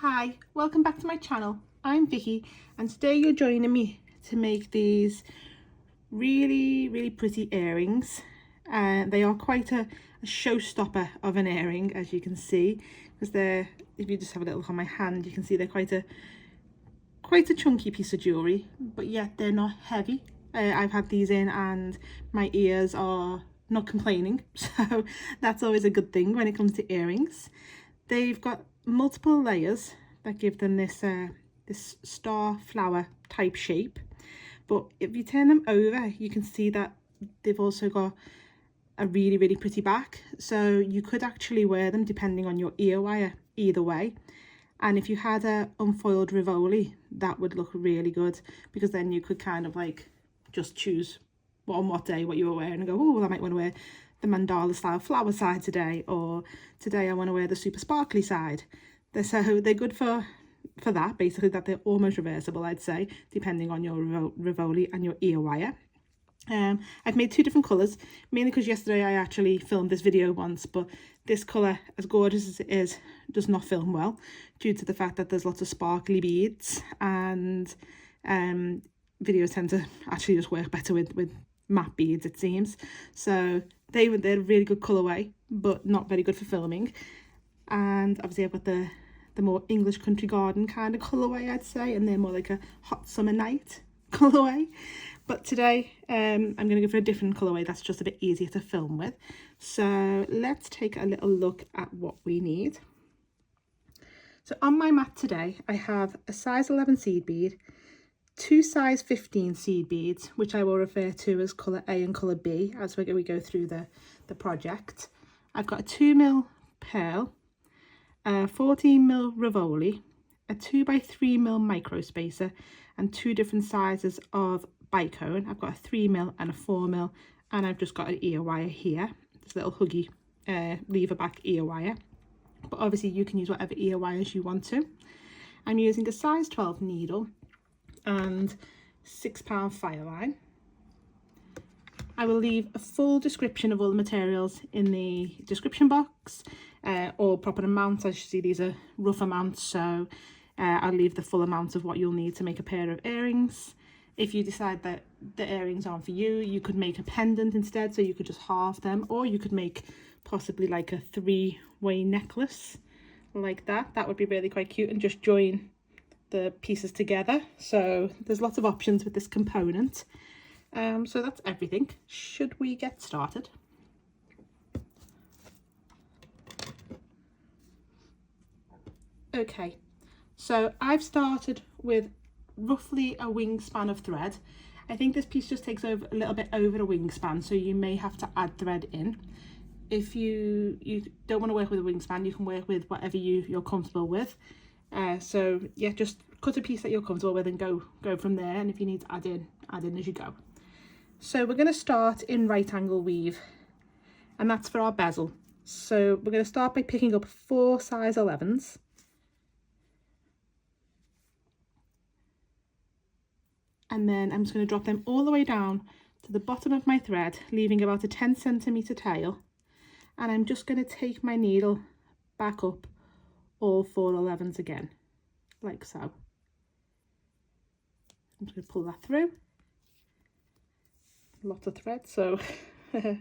Hi, welcome back to my channel. I'm Vicky and today you're joining me to make these really pretty earrings. They are quite a showstopper of an earring, as you can see, because they're, if you just have a little look on my hand, you can see they're quite a chunky piece of jewellery, but yet they're not heavy. I've had these in and my ears are not complaining, so that's always a good thing when it comes to earrings. They've got multiple layers that give them this this star flower type shape, but if you turn them over you can see that they've also got a really pretty back, so you could actually wear them depending on your ear wire either way. And if you had a unfoiled Rivoli, that would look really good, because then you could kind of like just choose on what day what you were wearing and go, oh well, I might want to wear the mandala style flower side today, or today I want to wear the super sparkly side. They're good for that, basically, that they're almost reversible, I'd say, depending on your Rivoli and your ear wire. I've made two different colours, mainly because yesterday I actually filmed this video once, but this colour, as gorgeous as it is, does not film well due to the fact that there's lots of sparkly beads, and videos tend to actually just work better with matte beads, it seems. So they're a really good colourway, but not very good for filming. And obviously I've got the more English country garden kind of colourway, I'd say, and they're more like a hot summer night colourway. But today I'm going to go for a different colourway that's just a bit easier to film with. So let's take a little look at what we need. So on my mat today I have a size 11 seed bead, two size 15 seed beads, which I will refer to as colour A and colour B as we go through the project. I've got a 2mm pearl, a 14mm Rivoli, a 2x3mm micro spacer, and two different sizes of Bicone. I've got a 3mm and a 4mm, and I've just got an ear wire here, this little huggy lever back ear wire, but obviously you can use whatever ear wires you want to. I'm using a size 12 needle and £6 fire line. I will leave a full description of all the materials in the description box, or proper amounts. As you see, these are rough amounts, so I'll leave the full amount of what you'll need to make a pair of earrings. If you decide that the earrings aren't for you, you could make a pendant instead, so you could just halve them, or you could make possibly like a three-way necklace like that. That would be really quite cute, and just join the pieces together. So there's lots of options with this component. So that's everything. Should we get started? Okay, so I've started with roughly a wingspan of thread. I think this piece just takes over a little bit over a wingspan, so you may have to add thread in. If you don't want to work with a wingspan, you can work with whatever you're comfortable with. So yeah, just cut a piece that you're comfortable with and go from there, and if you need to add in as you go. So we're going to start in right angle weave, and that's for our bezel. So we're going to start by picking up 4 size 11s, and then I'm just going to drop them all the way down to the bottom of my thread, leaving about a 10cm tail, and I'm just going to take my needle back up all 4 11s again, like so. I'm just going to pull that through. Lots of thread, so there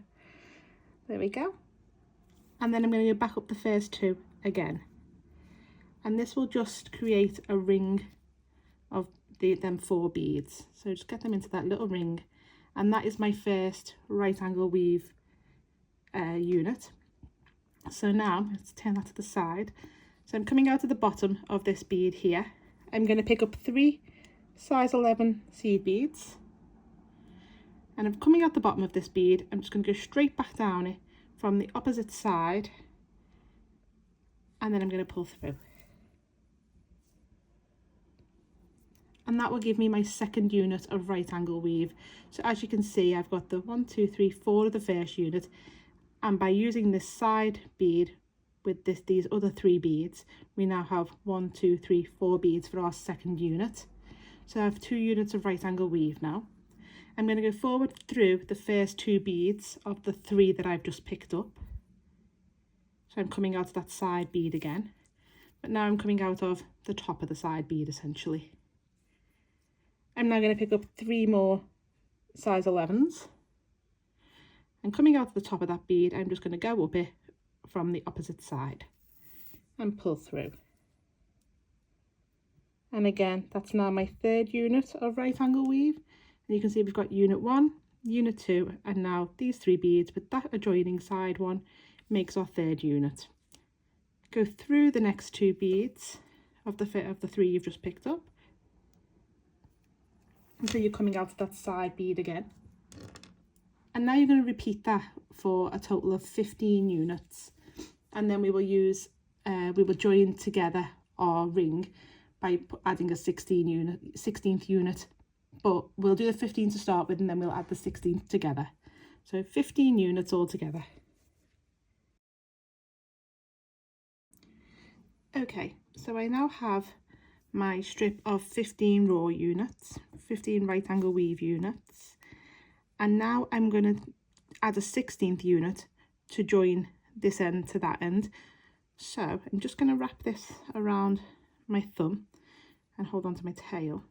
we go. And then I'm going to go back up the first 2 again, and this will just create a ring of them 4 beads. So just get them into that little ring, and that is my first right angle weave unit. So now let's turn that to the side. So I'm coming out of the bottom of this bead here. I'm going to pick up 3 size 11 seed beads, and I'm coming out the bottom of this bead. I'm just going to go straight back down it from the opposite side, and then I'm going to pull through. And that will give me my second unit of right angle weave. So as you can see, I've got the 1 2 3 4 of the first unit, and by using this side bead with these other 3 beads, we now have 1 2 3 4 beads for our second unit. So I have 2 units of right angle weave now. I'm going to go forward through the first 2 beads of the 3 that I've just picked up. So I'm coming out of that side bead again. but now I'm coming out of the top of the side bead essentially. I'm now going to pick up 3 more size 11s, and coming out of the top of that bead, I'm just going to go up it from the opposite side and pull through. And again, that's now my 3rd unit of right angle weave, and you can see we've got unit 1, unit 2, and now these 3 beads with that adjoining side one makes our 3rd unit. Go through the next 2 beads of the 3 you've just picked up until you're coming out of that side bead again. And now you're going to repeat that for a total of 15 units, and then we will join together our ring by adding a 16th unit, but we'll do the 15 to start with, and then we'll add the 16th together. So 15 units all together. Okay, so I now have my strip of 15 raw units, 15 right angle weave units, and now I'm going to add a 16th unit to join this end to that end. So I'm just going to wrap this around my thumb and hold on to my tail.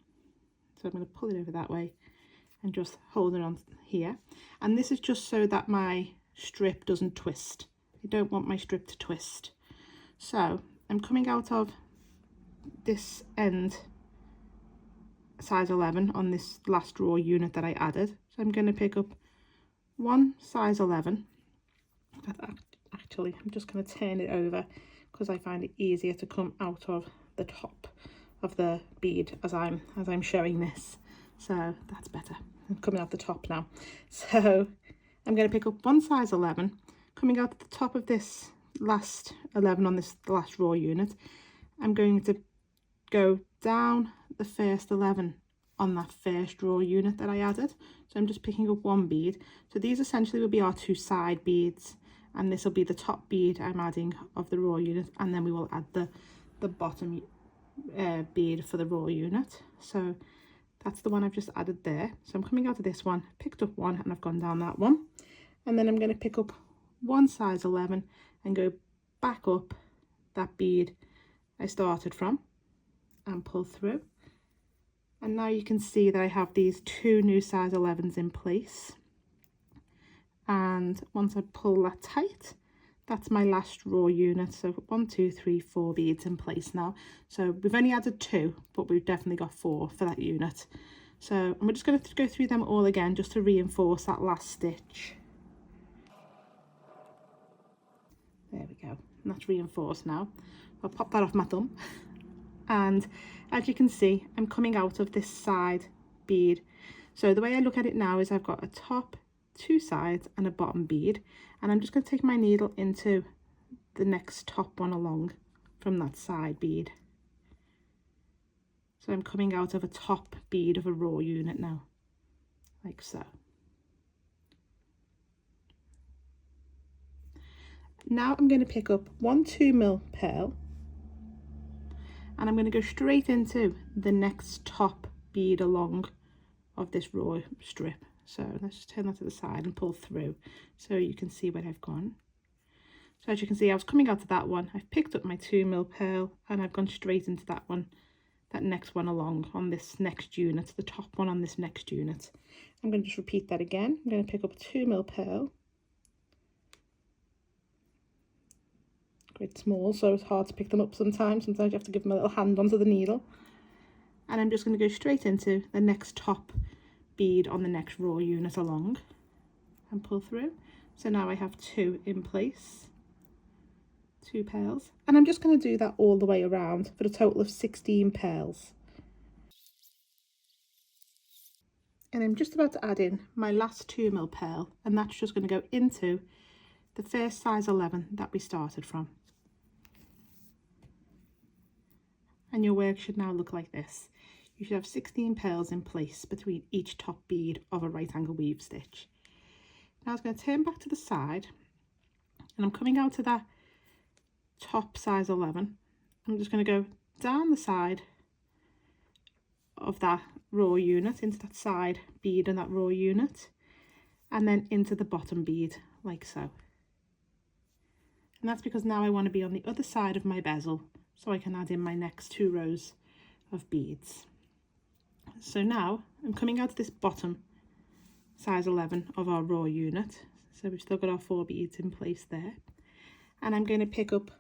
So I'm going to pull it over that way and just hold it on here. And this is just so that my strip doesn't twist. I don't want my strip to twist. So I'm coming out of this end size 11 on this last raw unit that I added. So I'm going to pick up 1 size 11. Actually, I'm just going to turn it over because I find it easier to come out of the top of the bead as I'm showing this. So that's better. I'm coming out the top now. So I'm going to pick up 1 size 11, coming out at the top of this last 11 on this last raw unit. I'm going to go down the first 11 on that first raw unit that I added. So I'm just picking up 1 bead. So these essentially will be our 2 side beads, and this will be the top bead I'm adding of the raw unit, and then we will add the bottom bead for the raw unit. So that's the one I've just added there. So I'm coming out of this one, picked up 1, and I've gone down that one, and then I'm going to pick up 1 size 11 and go back up that bead I started from and pull through. And now you can see that I have these 2 new size 11s in place, and once I pull that tight, that's my last raw unit. So 1, 2, 3, 4 beads in place now. So we've only added 2, but we've definitely got 4 for that unit. So we're just going to go through them all again just to reinforce that last stitch. There we go, and that's reinforced now. I'll pop that off my thumb. And as you can see, I'm coming out of this side bead. So the way I look at it now is I've got a top, 2 sides and a bottom bead, and I'm just going to take my needle into the next top one along from that side bead. So I'm coming out of a top bead of a raw unit now, like so. Now I'm going to pick up 1 2mm pearl, and I'm going to go straight into the next top bead along of this raw strip. So let's just turn that to the side and pull through so you can see where I've gone. So as you can see, I was coming out of that one, I've picked up my 2mm pearl, and I've gone straight into that one, that next one along on this next unit, the top one on this next unit. I'm going to just repeat that again. I'm going to pick up a 2mm pearl. Quite small, so it's hard to pick them up sometimes. Sometimes you have to give them a little hand onto the needle. And I'm just going to go straight into the next top bead on the next raw unit along and pull through. So now I have 2 in place, 2 pearls, and I'm just going to do that all the way around for a total of 16 pearls. And I'm just about to add in my last 2mm pearl, and that's just going to go into the first size 11 that we started from. And your work should now look like this. You should have 16 pearls in place between each top bead of a right angle weave stitch. Now I'm going to turn back to the side, and I'm coming out to that top size 11. I'm just going to go down the side of that raw unit into that side bead and that raw unit, and then into the bottom bead like so. And that's because now I want to be on the other side of my bezel, so I can add in my next 2 rows of beads. So now I'm coming out of this bottom size 11 of our raw unit, so we've still got our 4 beads in place there, and I'm going to pick up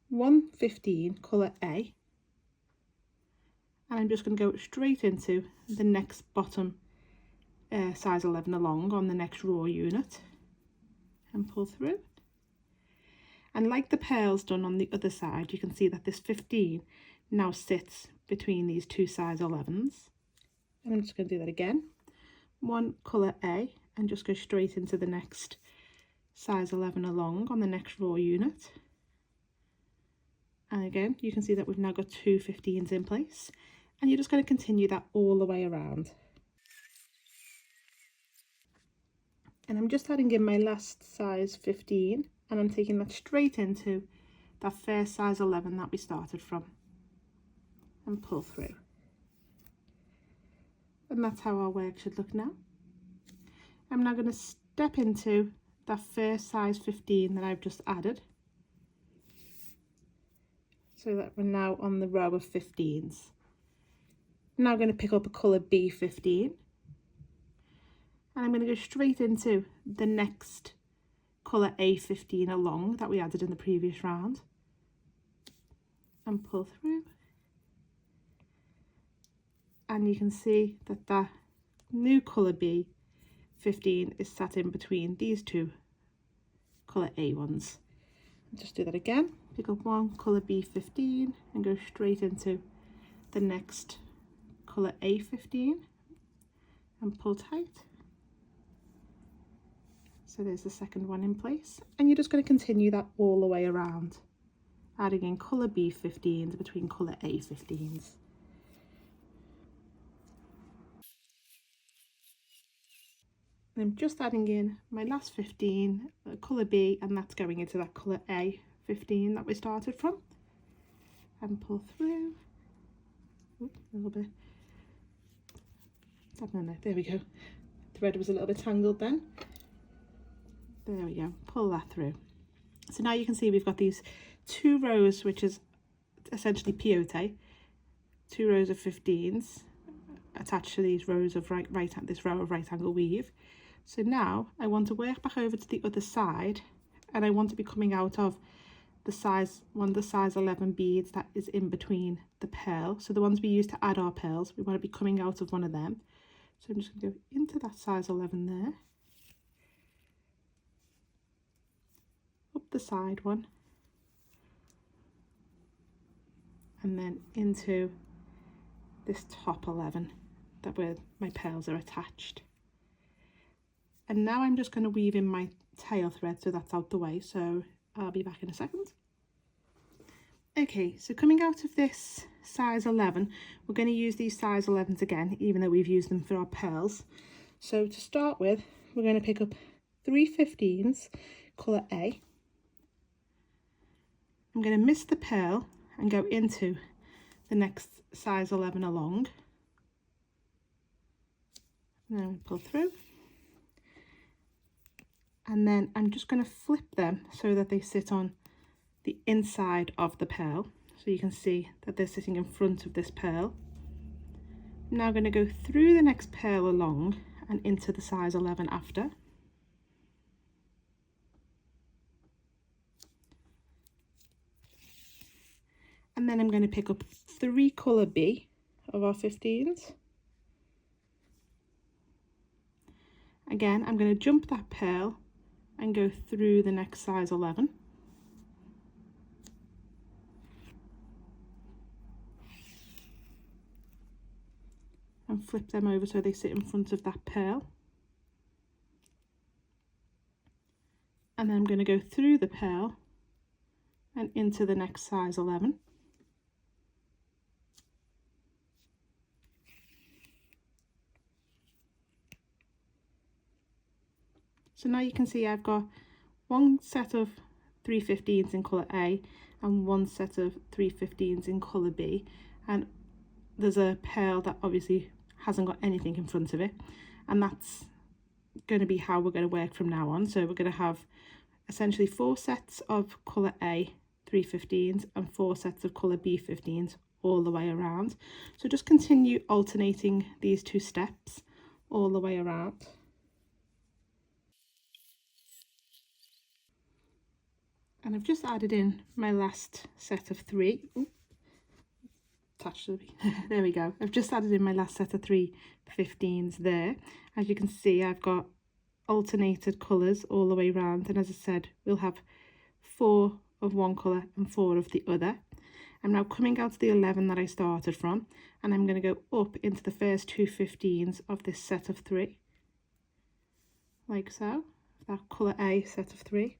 115 colour A, and I'm just going to go straight into the next bottom size 11 along on the next raw unit and pull through. And like the pearls done on the other side, you can see that this 15 now sits between these 2 size 11s. And I'm just going to do that again. 1 colour A and just go straight into the next size 11 along on the next raw unit. And again, you can see that we've now got 2 15s in place. And you're just going to continue that all the way around. And I'm just adding in my last size 15, and I'm taking that straight into that first size 11 that we started from, and pull through. And that's how our work should look now. I'm now going to step into that first size 15 that I've just added, so that we're now on the row of 15s. I'm now going to pick up a colour B15, and I'm going to go straight into the next colour A15 along that we added in the previous round, and pull through. And you can see that that new colour B15 is sat in between these 2 colour A ones. Just do that again. Pick up 1 colour B15 and go straight into the next colour A15 and pull tight. So there's the second one in place, and you're just going to continue that all the way around, adding in colour B15s between colour A15s. And I'm just adding in my last 15, colour B, and that's going into that colour A15 that we started from, and pull through. Oops, a little bit. No, there we go. The thread was a little bit tangled then. There we go, pull that through. So now you can see we've got these 2 rows, which is essentially peyote, 2 rows of 15s attached to these rows of this row of right angle weave. So now I want to work back over to the other side, and I want to be coming out of one of the size 11 beads that is in between the pearl. So the ones we use to add our pearls, we want to be coming out of one of them. So I'm just going to go into that size 11 there, up the side one, and then into this top 11 that where my pearls are attached. And now I'm just going to weave in my tail thread so that's out the way, so I'll be back in a second. Okay, so coming out of this size 11, we're going to use these size 11s again, even though we've used them for our pearls. So to start with, we're going to pick up 3 15s, colour A. I'm going to miss the pearl and go into the next size 11 along. And then we pull through. And then I'm just going to flip them so that they sit on the inside of the pearl. So you can see that they're sitting in front of this pearl. I'm now going to go through the next pearl along and into the size 11 after. And then I'm going to pick up 3 colour B of our 15s. Again, I'm going to jump that pearl and go through the next size 11. And flip them over so they sit in front of that pearl. And then I'm going to go through the pearl and into the next size 11. So now you can see I've got one set of 3 15s in colour A and one set of 3 15s in colour B, and there's a pearl that obviously hasn't got anything in front of it, and that's going to be how we're going to work from now on. So we're going to have essentially 4 sets of colour A 315s and 4 sets of colour B15s all the way around. So just continue alternating these 2 steps all the way around. And I've just added in my last set of 3. Ooh, attached to the there we go. I've just added in my last set of 3 15s there. As you can see, I've got alternated colours all the way around, and as I said, we'll have 4 of one colour and 4 of the other. I'm now coming out to the 11 that I started from, and I'm going to go up into the first 2 15s of this set of 3, like so. That colour A set of 3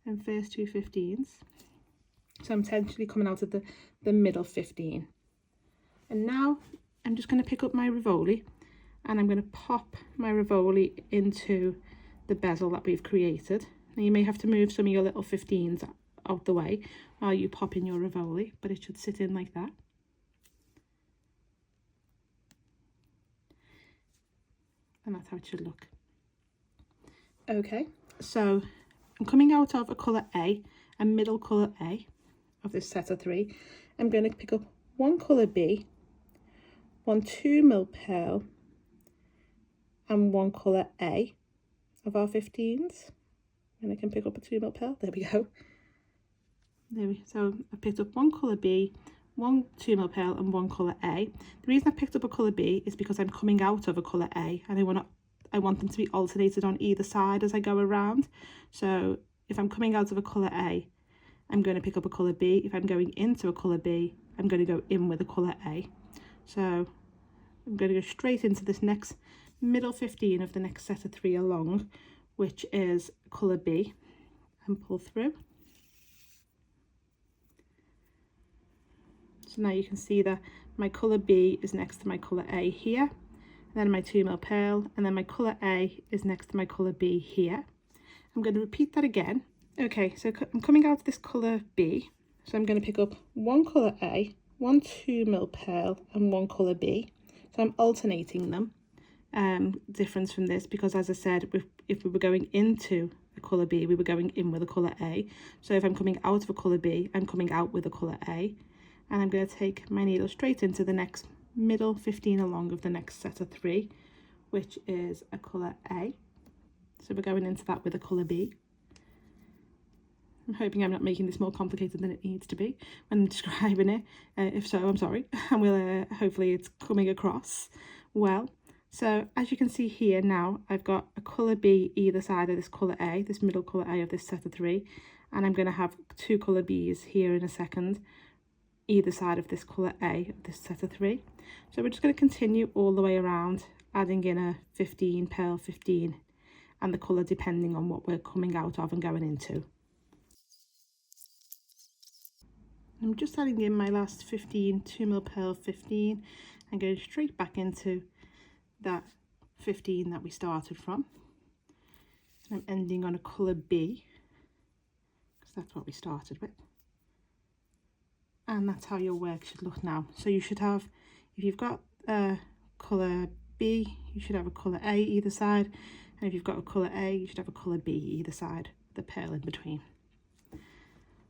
and first 2 15s. So I'm potentially coming out of the middle 15. And now I'm just going to pick up my Rivoli, and I'm going to pop my Rivoli into the bezel that we've created. Now you may have to move some of your little 15s out the way while you pop in your Rivoli, but it should sit in like that. And that's how it should look. Okay, so I'm coming out of a colour A, a middle colour A of this set of 3. I'm going to pick up one colour B, one 2mm pearl, and one colour A of our 15s. And I can pick up a 2mm pearl. There we go. So I picked up one colour B, one 2mm pearl, and one colour A. The reason I picked up a colour B is because I'm coming out of a colour A, and I want them to be alternated on either side as I go around. So if I'm coming out of a colour A, I'm going to pick up a colour B. If I'm going into a colour B, I'm going to go in with a colour A. So I'm going to go straight into this next middle 15 of the next set of 3 along, which is colour B, and pull through. So now you can see that my colour B is next to my colour A here, then my 2mm pearl, and then my colour A is next to my colour B here. I'm going to repeat that again. Okay, so I'm coming out of this colour B, so I'm going to pick up one colour A, one 2mm pearl, and one colour B. So I'm alternating them. Difference from this, because as I said, if we were going into a colour B, we were going in with a colour A. So if I'm coming out of a colour B, I'm coming out with a colour A. And I'm going to take my needle straight into the next middle 15 along of the next set of 3, which is a colour A. So we're going into that with a colour B. I'm hoping I'm not making this more complicated than it needs to be when I'm describing it. If so, I'm sorry. And we'll hopefully it's coming across well. So as you can see here now, I've got a colour B either side of this colour A, this middle colour A of this set of 3, and I'm going to have 2 colour Bs here in a second, either side of this colour A of this set of 3. So we're just going to continue all the way around, adding in a 15, pearl 15, and the colour depending on what we're coming out of and going into. I'm just adding in my last 15, 2mm pearl 15, and going straight back into that 15 that we started from. And I'm ending on a colour B, because that's what we started with. And that's how your work should look now. So you should have, if you've got a colour B, you should have a colour A either side, and if you've got a colour A, you should have a colour B either side, the pearl in between.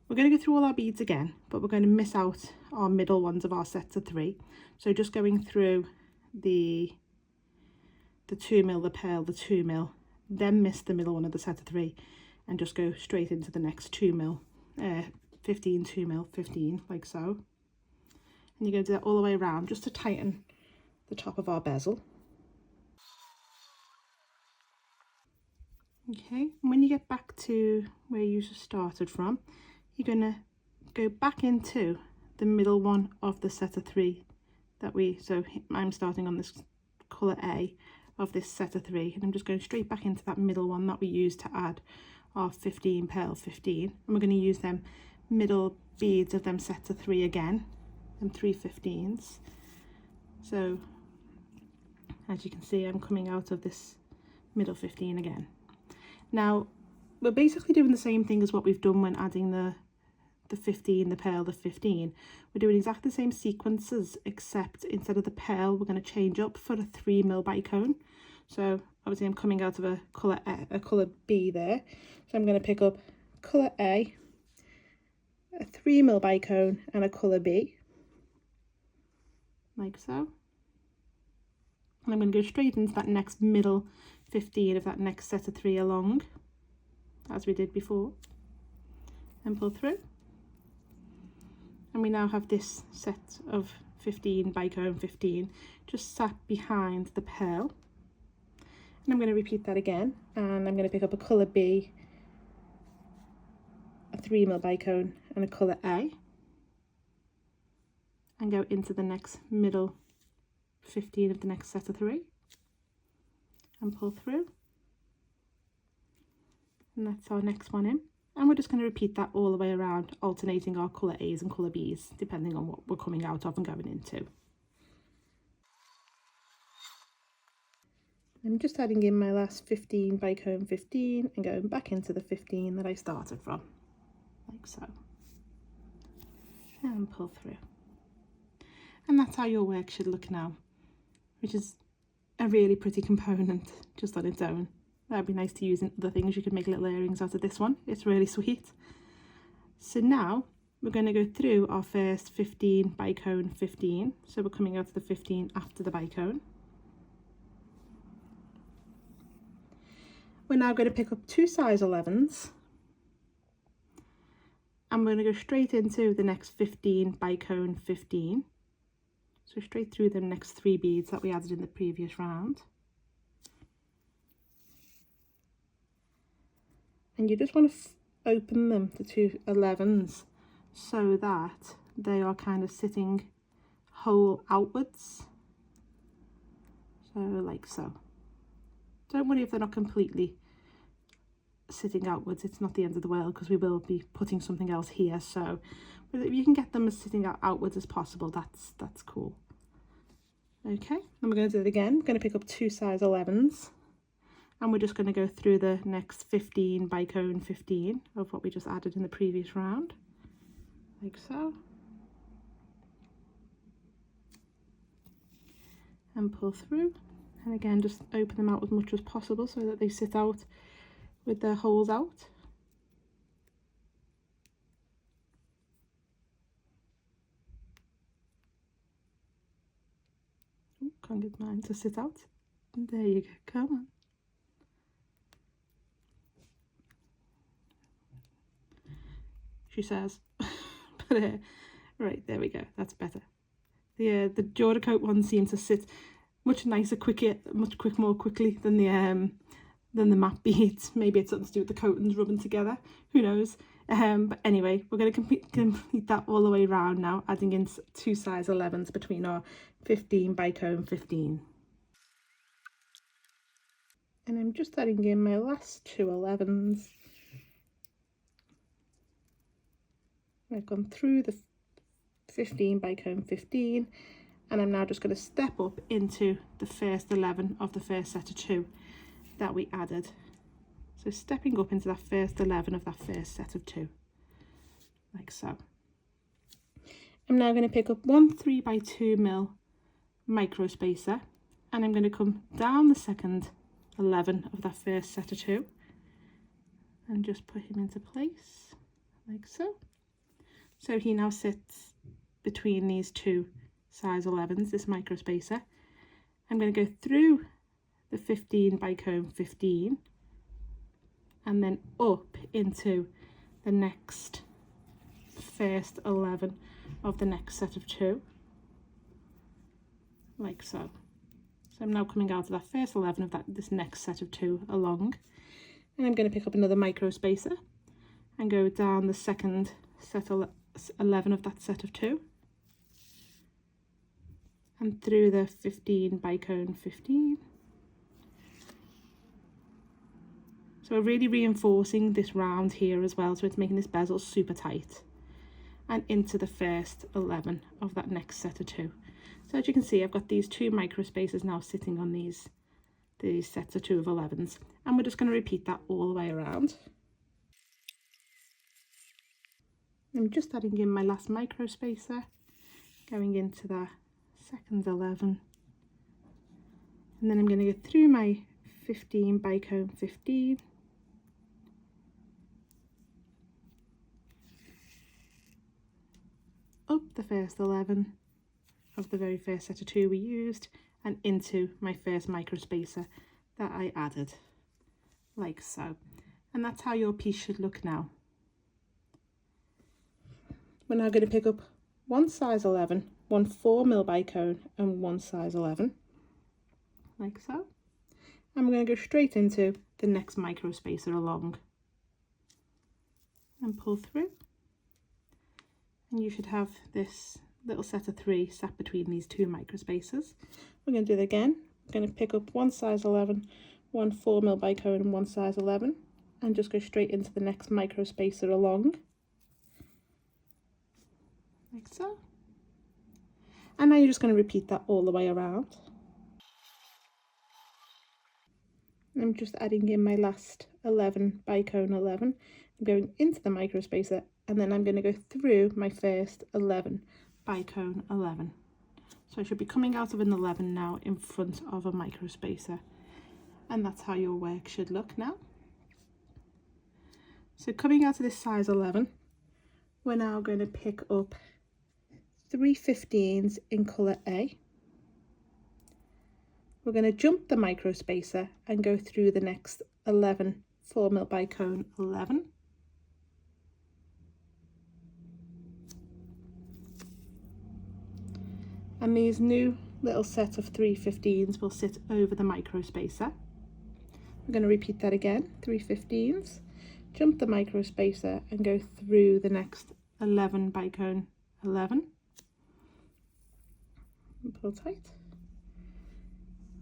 We're going to go through all our beads again, but we're going to miss out our middle ones of our sets of 3. So just going through the 2mm, the pearl, the 2mm, then miss the middle one of the set of 3, and just go straight into the next 2mm, 15, 2mm, 15, like so. And you're going to do that all the way around just to tighten the top of our bezel. Okay, and when you get back to where you started from, you're going to go back into the middle one of the set of 3 that so I'm starting on this colour A of this set of 3, and I'm just going straight back into that middle one that we used to add our 15, pearl 15, and we're going to use them middle beads of them sets of 3 again, them 3 15s. So as you can see, I'm coming out of this middle 15 again. Now we're basically doing the same thing as what we've done when adding the 15, the pearl, the 15. We're doing exactly the same sequences, except instead of the pearl, we're going to change up for a 3mm bicone. So obviously I'm coming out of a colour B there. So I'm going to pick up colour A, a 3mm bicone and a colour B, like so. And I'm going to go straight into that next middle 15 of that next set of 3 along, as we did before, and pull through. And we now have this set of 15 bicone 15 just sat behind the pearl. And I'm going to repeat that again, and I'm going to pick up a colour B, a 3mm bicone and a colour A, and go into the next middle 15 of the next set of 3 and pull through. And that's our next one in. And we're just going to repeat that all the way around, alternating our colour A's and colour B's, depending on what we're coming out of and going into. I'm just adding in my last 15 bicone 15 and going back into the 15 that I started from, like so. And pull through. And that's how your work should look now, which is a really pretty component just on its own. That'd be nice to use in other things. You could make little earrings out of this one. It's really sweet. So now we're going to go through our first 15 bicone 15. So we're coming out of the 15 after the bicone. We're now going to pick up 2 size 11s. And we're going to go straight into the next 15 bicone 15. So straight through the next 3 beads that we added in the previous round. And you just want to open them, the 2 11s, so that they are kind of sitting whole outwards. So like so. Don't worry if they're not completely sitting outwards, it's not the end of the world, because we will be putting something else here. So but if you can get them as sitting outwards as possible, that's cool. Okay, and we're going to do it again. We're going to pick up 2 size 11s. And we're just going to go through the next 15 bicone 15 of what we just added in the previous round, like so. And pull through. And again, just open them out as much as possible so that they sit out with their holes out. Ooh, can't get mine to sit out. And there you go, come on. She says. But right, there we go, that's better. The Jordan coat ones seem to sit much nicer, more quickly than the matte beads. Maybe it's something to do with the coatings rubbing together, who knows. But anyway, we're going to complete that all the way around now, adding in 2 size 11s between our 15 bicone 15. And I'm just adding in my last 2 11s. I've gone through the 15 bicone 15, and I'm now just going to step up into the first 11 of the first set of 2 that we added. So stepping up into that first 11 of that first set of 2, like so. I'm now going to pick up 1 3x2mm micro spacer, and I'm going to come down the second 11 of that first set of 2 and just put him into place, like so. So he now sits between these 2 size 11s, this micro spacer. I'm going to go through the 15 bicone 15 and then up into the next first 11 of the next set of 2, like so. So I'm now coming out of that first 11 of this next set of 2 along, and I'm going to pick up another micro spacer and go down the second set 11 of that set of 2 and through the 15 bicone 15. So we're really reinforcing this round here as well, so it's making this bezel super tight, and into the first 11 of that next set of 2. So as you can see, I've got these 2 micro spacers now sitting on these sets of 2 of 11s, and we're just going to repeat that all the way around. I'm just adding in my last micro spacer, going into the second 11, and then I'm going to go through my 15 bicone 15 up the first 11 of the very first set of 2 we used and into my first micro spacer that I added, like so. And that's how your piece should look now. We're now going to pick up one size 11, one 4mm bicone and one size 11, like so. And we're going to go straight into the next micro spacer along and pull through. And you should have this little set of 3 sat between these 2 micro spacers. We're going to do it again. We're going to pick up one size 11, one 4mm bicone and one size 11, and just go straight into the next micro spacer along, like so. And now you're just going to repeat that all the way around. I'm just adding in my last 11 bicone 11. I'm going into the micro spacer, and then I'm going to go through my first 11 bicone 11. So I should be coming out of an 11 now in front of a micro spacer, and that's how your work should look now. So coming out of this size 11, we're now going to pick up 3 15s in colour A. We're going to jump the micro spacer and go through the next 11 4mm bicone 11. And these new little set of 3 15s will sit over the micro spacer. We're going to repeat that again, 3 15s, jump the micro spacer and go through the next 11 bicone 11. And pull tight.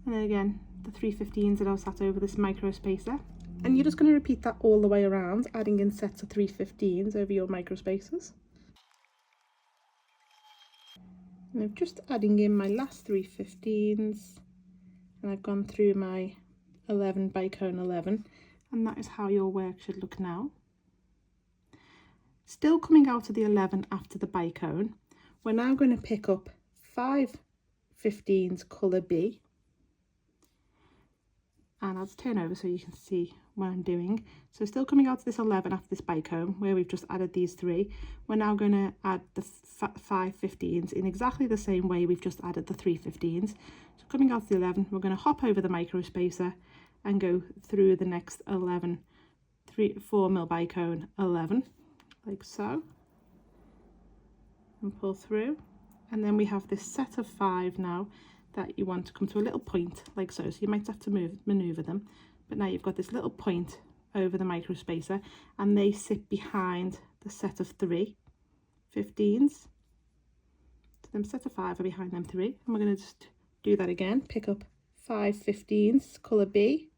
And then again, the 3 15s that are sat over this micro spacer. And you're just going to repeat that all the way around, adding in sets of 3 15s over your micro spacers. And I'm just adding in my last 3 15s, and I've gone through my 11 bicone 11, and that is how your work should look now. Still coming out of the 11 after the bicone, we're now going to pick up 5 15s colour B. And I'll just turn over so you can see what I'm doing. So still coming out to this 11 after this bicone, where we've just added these 3, we're now going to add the 5 15s in exactly the same way we've just added the 3 15s. So coming out to the 11, we're going to hop over the micro spacer and go through the next 11 4mm bicone 11, like so, and pull through. And then we have this set of 5 now that you want to come to a little point, like so. So you might have to maneuver them, but now you've got this little point over the micro spacer, and they sit behind the set of 3 15s. So them set of 5 are behind them 3, and we're going to just do that again. Pick up 5 15s colour B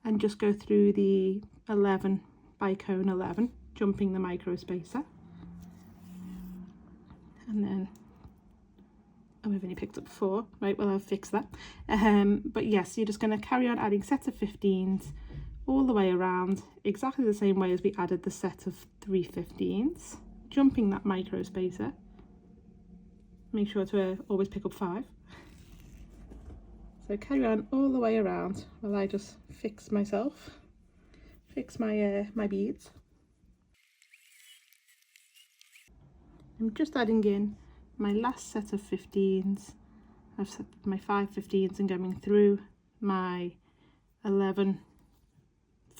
and just go through the 11 bicone 11, jumping the micro spacer. And then, oh, we've only picked up 4, right, well, I'll fix that. But yes, you're just going to carry on adding sets of 15s all the way around, exactly the same way as we added the set of 3 15s, jumping that micro spacer. Make sure to always pick up 5. So carry on all the way around while I just fix my my beads. I'm just adding in my last set of 15s. I've set my 5 15s and going through my 11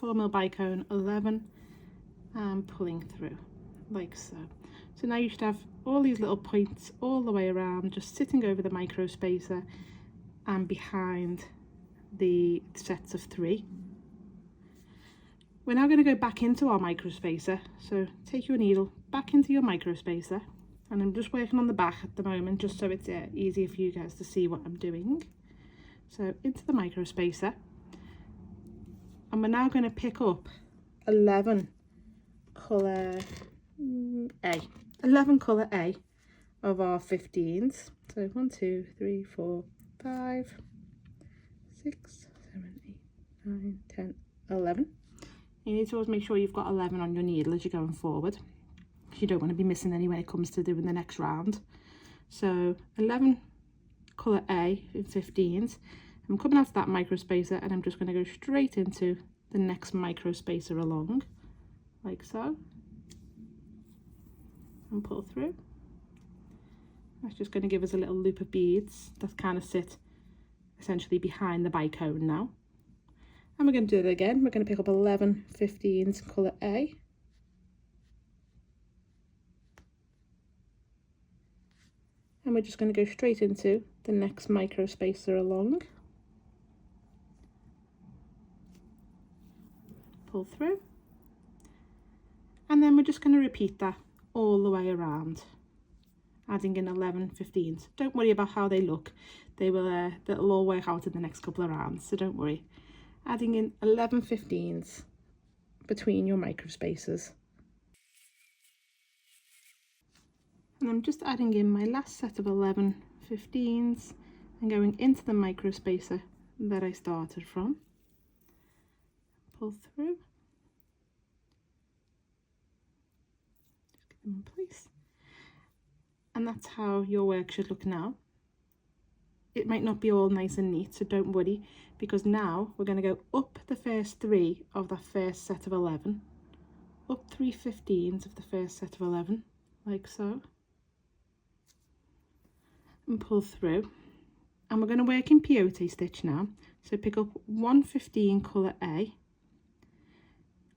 4mm bicone 11 and pulling through, like so. So now you should have all these little points all the way around, just sitting over the micro spacer and behind the sets of 3. We're now going to go back into our micro spacer, so take your needle back into your micro spacer, and I'm just working on the back at the moment just so it's easier for you guys to see what I'm doing. So into the micro spacer, and we're now going to pick up 11 colour A, 11 colour A of our 15s. So 1 2 3 4 5 6 7 8 9 10 11. You need to always make sure you've got 11 on your needle as you're going forward. You don't want to be missing any when it comes to doing the next round. So 11 colour A in 15s. I'm coming out of that micro spacer and I'm just going to go straight into the next micro spacer along, like so. and pull through. That's just going to give us a little loop of beads that kind of sit essentially behind the bicone now. And we're going to do it again. We're going to pick up 11 15s colour A. And we're just going to go straight into the next micro spacer along. Pull through. And then we're just going to repeat that all the way around, adding in 11 15s. Don't worry about how they look. They'll all work out in the next couple of rounds, so don't worry. Adding in 11 15s between your micro spacers. And I'm just adding in my last set of 11 15s and going into the micro spacer that I started from. Pull through. Just get them in place. And that's how your work should look now. It might not be all nice and neat, so don't worry, because now we're going to go up the first 3 of that first set of 11, up 3 15s of the first set of 11, like so, and pull through. And we're going to work in peyote stitch now, so pick up 1 15 colour A,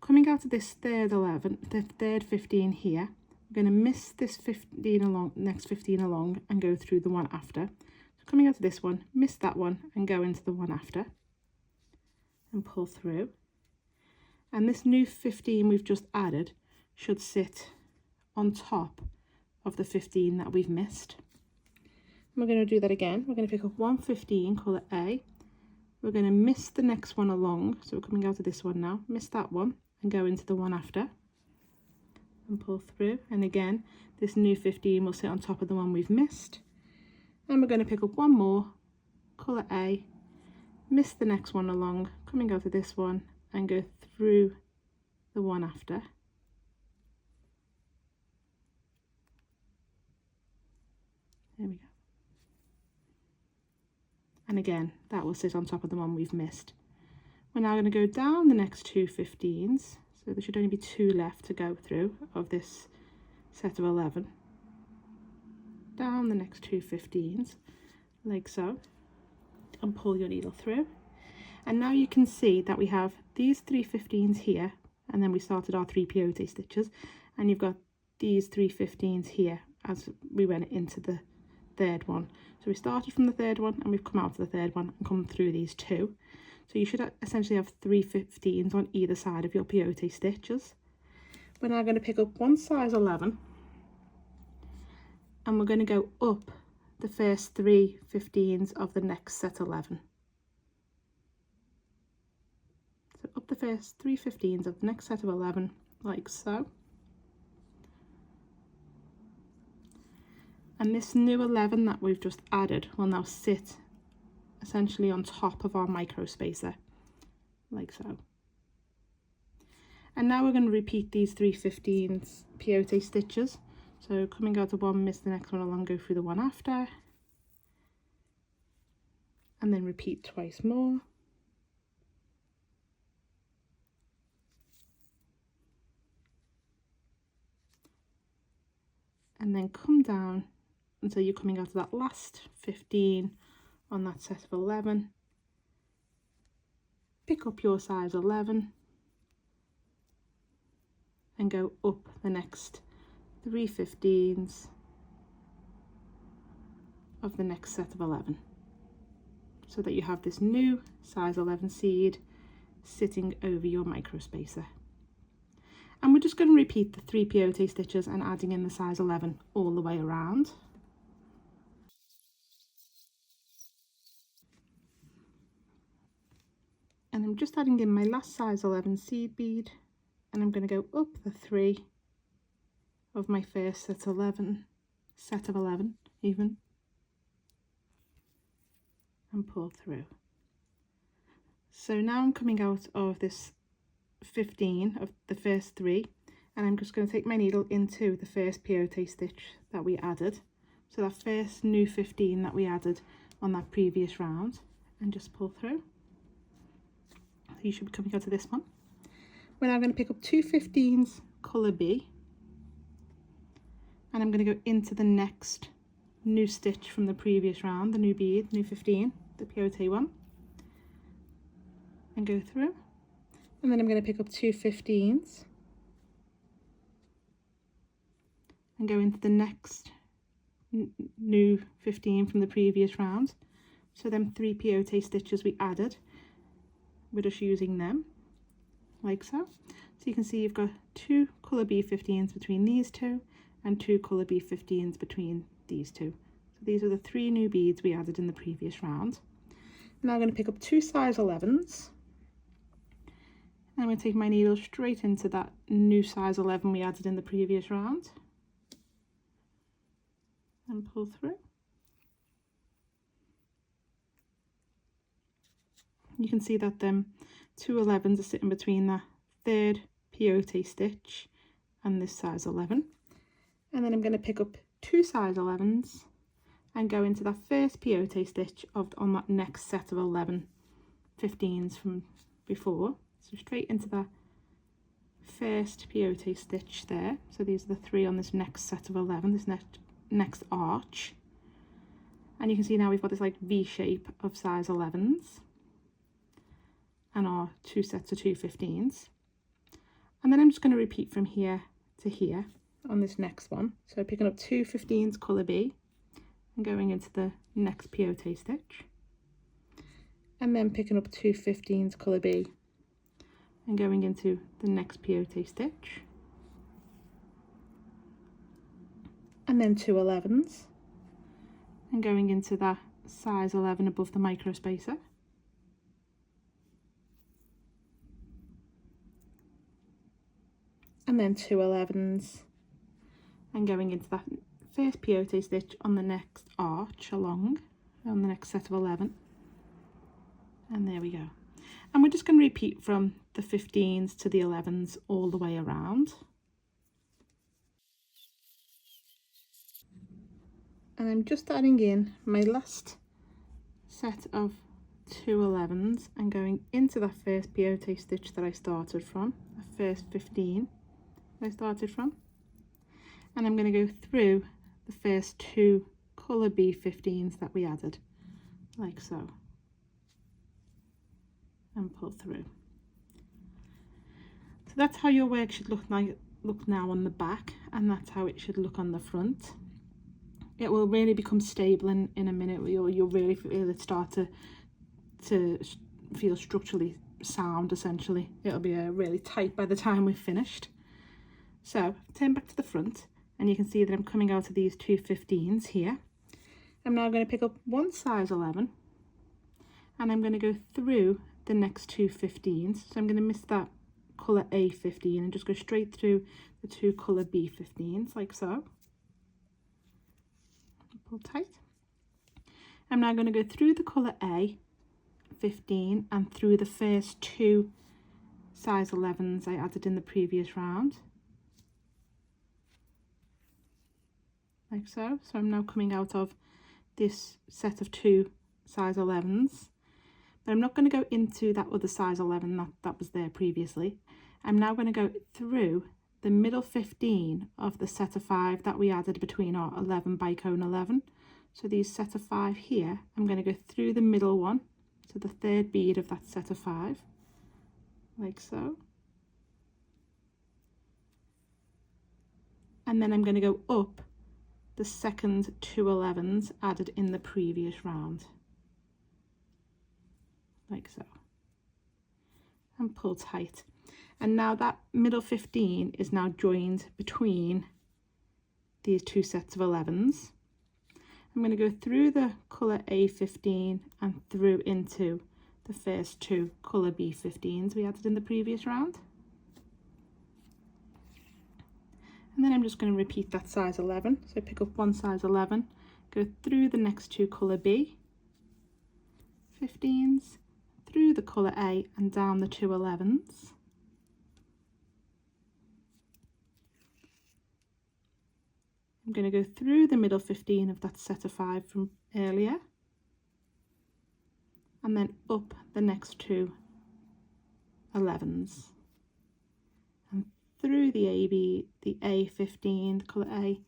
coming out of this third 15 here. We're going to miss this 15 along, next 15 along, and go through the one after. So coming out of this one, miss that one and go into the one after and pull through. And this new 15 we've just added should sit on top of the 15 that we've missed. And we're going to do that again. We're going to pick up 1 15 colour A. We're going to miss the next one along, so we're coming out of this one now, miss that one and go into the one after and pull through. And again, this new 15 will sit on top of the one we've missed. And we're going to pick up 1 more colour A, miss the next one along, coming out of this one and go through the one after. There we go. And again, that will sit on top of the one we've missed. We're now going to go down the next 2 15s. So there should only be 2 left to go through of this set of 11. Down the next 2 15s, like so, and pull your needle through. And now you can see that we have these 3 15s here, and then we started our 3 peyote stitches, and you've got these 3 15s here as we went into the third one. So we started from the third one and we've come out to the third one and come through these 2. So you should essentially have 3 15s on either side of your peyote stitches. We're now going to pick up 1 size 11 and we're going to go up the first 3 15s of the next set 11. So up the first 3 15s of the next set of 11, like so. And this new 11 that we've just added will now sit essentially on top of our micro spacer, like so. And now we're going to repeat these 3 15s peyote stitches. So coming out of one, miss the next one along, go through the one after, and then repeat twice more. And then come down until you're coming out of that last 15 on that set of 11. Pick up your size 11 and go up the next 3 15s of the next set of 11, so that you have this new size 11 seed sitting over your micro spacer. And we're just going to repeat the 3 peyote stitches and adding in the size 11 all the way around. And I'm just adding in my last size 11 seed bead, and I'm going to go up the 3 of my first set of 11 even, and pull through. So now I'm coming out of this 15 of the first 3, and I'm just going to take my needle into the first peyote stitch that we added, so that first new 15 that we added on that previous round, and just pull through. So you should be coming out of this one. We're now going to pick up 2 15s colour B, and I'm going to go into the next new stitch from the previous round, the new bead, new 15, the peyote one, and go through. And then I'm going to pick up 2 15s and go into the next new 15 from the previous round. So them 3 peyote stitches we added, we're just using them like so. So you can see you've got 2 colour B15s between these two and 2 colour B15s between these two. So these are the 3 new beads we added in the previous round. Now I'm going to pick up 2 size 11s. And I'm going to take my needle straight into that new size 11 we added in the previous round and pull through. You can see that them 2 11s are sitting between the 3rd peyote stitch and this size 11. And then I'm going to pick up 2 size 11s and go into that first peyote stitch on that next set of 11 15s from before. So straight into the first peyote stitch there. So these are the 3 on this next set of 11, this next arch. And you can see now we've got this like V shape of size 11s and our 2 sets of 2 15s. And then I'm just going to repeat from here to here on this next one. So picking up 2 15s colour B and going into the next peyote stitch. And then picking up 2 15s colour B and going into the next peyote stitch, and then 2 11s and going into that size 11 above the micro spacer, and then 2 11s and going into that first peyote stitch on the next arch along on the next set of 11, and there we go. And we're just going to repeat from the 15s to the 11s all the way around. And I'm just adding in my last set of 2 11s and going into that first peyote stitch that I started from, the first 15 I started from. And I'm going to go through the first 2 colour B15s that we added, like so, and pull through. So that's how your work should look now on the back, and that's how it should look on the front. It will really become stable in a minute. You'll really feel it start to feel structurally sound, essentially. It'll be really tight by the time we've finished. So turn back to the front and you can see that I'm coming out of these 2 15s here. I'm now going to pick up 1 size 11 and I'm going to go through the next 2 15s. So I'm going to miss that colour A15 and just go straight through the 2 colour B15s like so. Pull tight. I'm now going to go through the colour A15 and through the first 2 size 11s I added in the previous round, like so. So I'm now coming out of this set of 2 size 11s, but I'm not going to go into that other size 11 that was there previously. I'm now going to go through the middle 15 of the set of 5 that we added between our 11 bicone 11. So these set of 5 here, I'm going to go through the middle one, so the 3rd bead of that set of 5, like so. And then I'm going to go up the second 2 11s added in the previous round, like so, and pull tight. And now that middle 15 is now joined between these 2 sets of 11s. I'm going to go through the colour A15 and through into the first 2 colour B15s we added in the previous round. And then I'm just going to repeat that size 11. So pick up 1 size 11, go through the next 2 colour B15s, through the colour A and down the 2 11s. I'm going to go through the middle 15 of that set of 5 from earlier, and then up the next 2 11s, and through the A15, the colour A,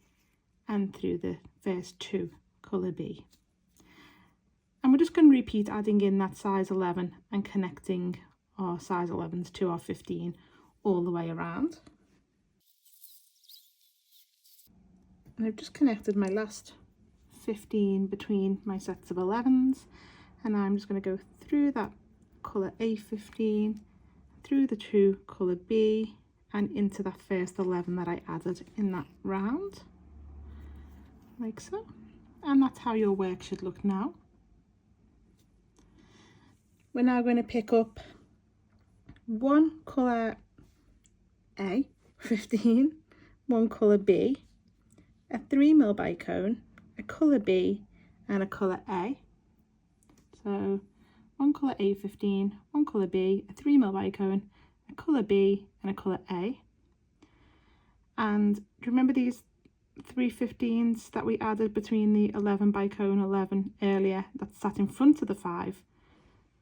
and through the first 2 colour B. And we're just going to repeat adding in that size 11 and connecting our size 11s to our 15 all the way around. And I've just connected my last 15 between my sets of 11s, and I'm just going to go through that colour A15, through the 2 colour B, and into that first 11 that I added in that round, like so. And that's how your work should look now. We're now going to pick up one colour A, 15, one colour B, a 3mm bicone, a colour B, and a colour A. So one colour A15, one colour B, a 3mm bicone, a colour B, and a colour A. And do you remember these 3 15s that we added between the 11 bicone 11 earlier that sat in front of the 5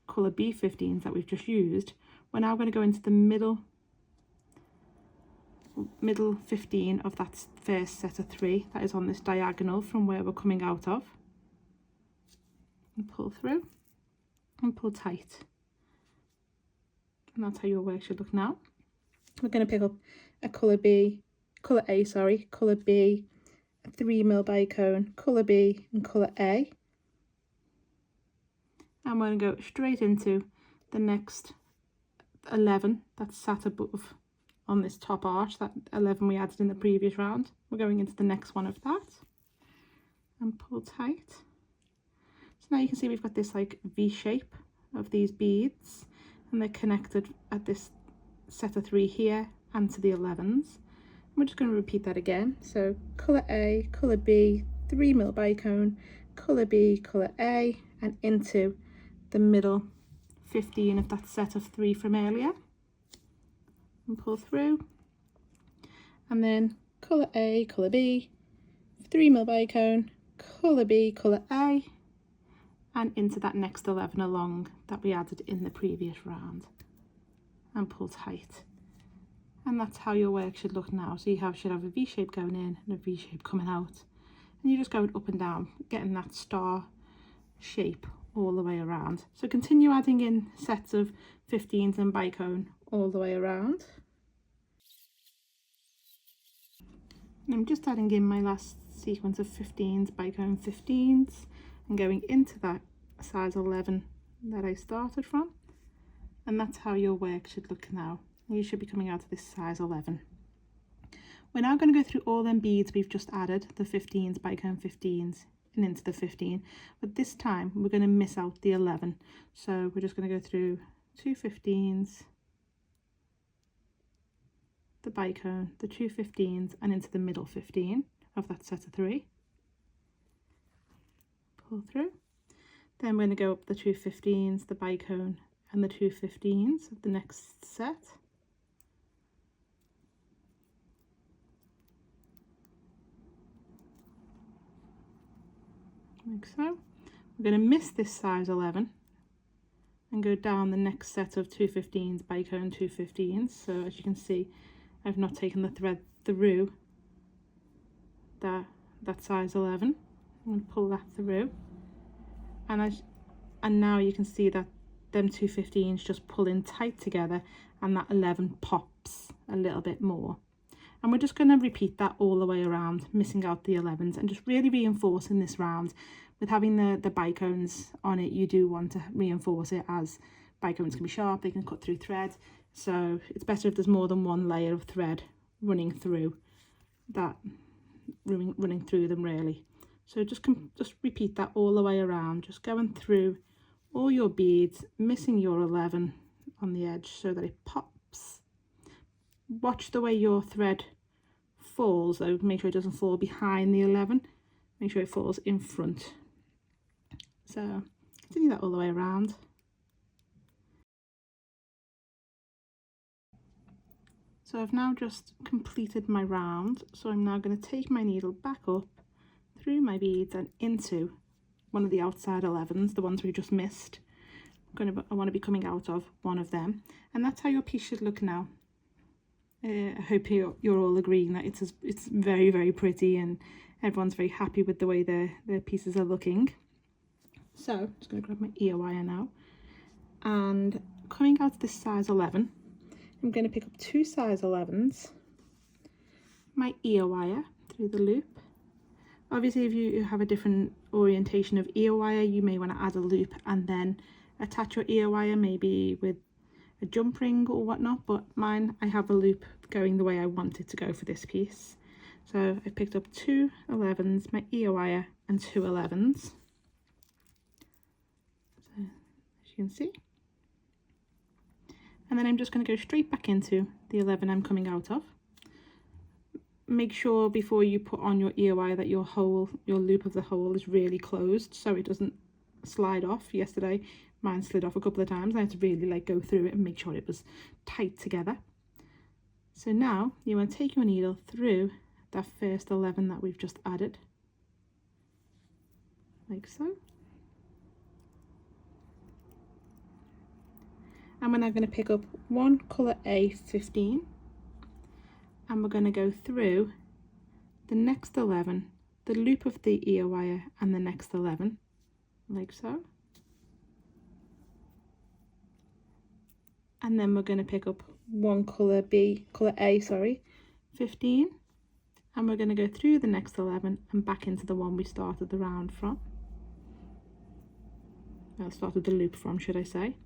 colour B15s that we've just used? We're now going to go into the middle 15 of that first set of 3 that is on this diagonal from where we're coming out of, and pull through and pull tight. And that's how your work should look now. We're going to pick up a colour B, colour A, sorry, colour B, a 3mm bicone, colour B, and colour A. And we're going to go straight into the next 11 that's sat above on this top arch, that 11 we added in the previous round. We're going into the next one of that and pull tight. So now you can see we've got this like V shape of these beads, and they're connected at this set of 3 here and to the 11s. We're just going to repeat that again. So colour A, colour B, 3mm bicone, colour B, colour A, and into the middle 15 of that set of 3 from earlier, and pull through, and then colour A, colour B, 3mm bicone, colour B, colour A, and into that next 11 along that we added in the previous round, and pull tight. And that's how your work should look now. So you should have a V shape going in and a V shape coming out, and you're just going up and down, getting that star shape all the way around. So continue adding in sets of 15s and bicone all the way around. And I'm just adding in my last sequence of 15s, bicone 15s, and going into that size 11 that I started from. And that's how your work should look now. You should be coming out of this size 11. We're now going to go through all them beads we've just added, the 15s, bicone 15s, and into the 15, but this time we're going to miss out the 11. So we're just going to go through 2 15s, the bicone, the 2 15s, and into the middle 15 of that set of 3. Pull through. Then we're going to go up the 2 15s, the bicone, and the 2 15s of the next set. Like so. We're going to miss this size 11 and go down the next set of 2 15s, bicone 2 15s. So as you can see, I've not taken the thread through that size 11. I'm going to pull that through, and now you can see that them 2 15s just pull in tight together, and that 11 pops a little bit more. And we're just going to repeat that all the way around, missing out the 11s, and just really reinforcing this round. With having the bicones on it, you do want to reinforce it, as bicones can be sharp, they can cut through thread. So it's better if there's more than one layer of thread running through that, running through them really. So just repeat that all the way around, just going through all your beads, missing your 11 on the edge so that it pops. Watch the way your thread falls though, make sure it doesn't fall behind the 11, make sure it falls in front. So continue that all the way around. So I've now just completed my round, so I'm now going to take my needle back up through my beads and into one of the outside 11s, the ones we just missed. I want to be coming out of one of them, and that's how your piece should look now. I hope you're all agreeing that it's very, very pretty and everyone's very happy with the way their pieces are looking. So I'm just going to grab my ear wire now, and coming out to this size 11, I'm going to pick up 2 size 11s, my ear wire through the loop. Obviously if you have a different orientation of ear wire, you may want to add a loop and then attach your ear wire maybe with a jump ring or whatnot, but mine, I have a loop going the way I want it to go for this piece. So I picked up 2 11s, my ear wire, and 2 11s. So as you can see, and then I'm just going to go straight back into the 11 I'm coming out of. Make sure before you put on your ear wire that your loop of the hole is really closed so it doesn't slide off. Yesterday mine slid off a couple of times. I had to really like go through it and make sure it was tight together. So now you want to take your needle through that first 11 that we've just added, like so. And we're now going to pick up one colour A15, and we're going to go through the next 11, the loop of the ear wire, and the next 11, like so. And then we're going to pick up one colour A, 15, and we're going to go through the next 11 and back into the one we started the round from. Well, started the loop from, should I say.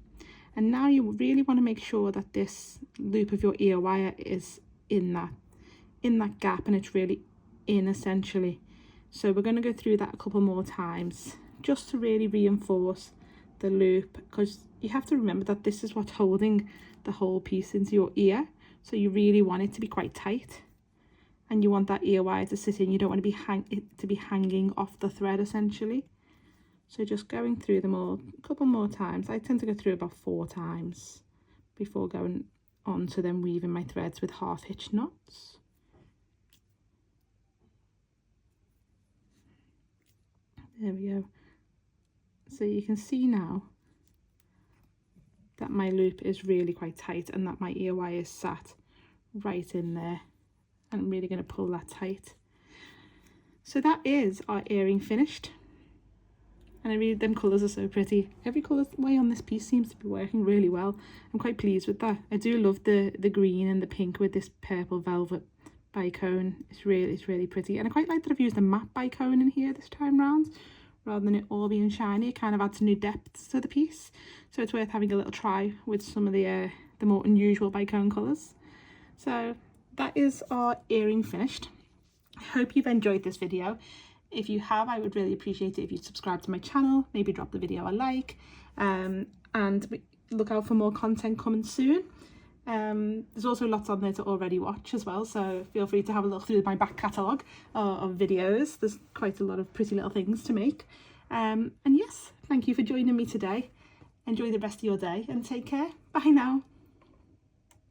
And now you really want to make sure that this loop of your ear wire is in that gap, and it's really in essentially. So we're going to go through that a couple more times just to really reinforce the loop, because you have to remember that this is what's holding the whole piece into your ear. So you really want it to be quite tight, and you want that ear wire to sit in. You don't want to be hanging off the thread essentially. So just going through them all a couple more times. I tend to go through about 4 times before going on to then weaving my threads with half hitch knots. There we go. So you can see now that my loop is really quite tight and that my ear wire is sat right in there. And I'm really going to pull that tight. So that is our earring finished. And I really, them colours are so pretty. Every colour way on this piece seems to be working really well. I'm quite pleased with that. I do love the green and the pink with this purple velvet bicone. It's really pretty. And I quite like that I've used a matte bicone in here this time round, rather than it all being shiny. It kind of adds new depth to the piece. So it's worth having a little try with some of the more unusual bicone colours. So that is our earring finished. I hope you've enjoyed this video. If you have, I would really appreciate it if you subscribe to my channel, maybe drop the video a like, and look out for more content coming soon. There's also lots on there to already watch as well, so feel free to have a look through my back catalogue of videos. There's quite a lot of pretty little things to make. And yes, thank you for joining me today. Enjoy the rest of your day and take care. Bye now.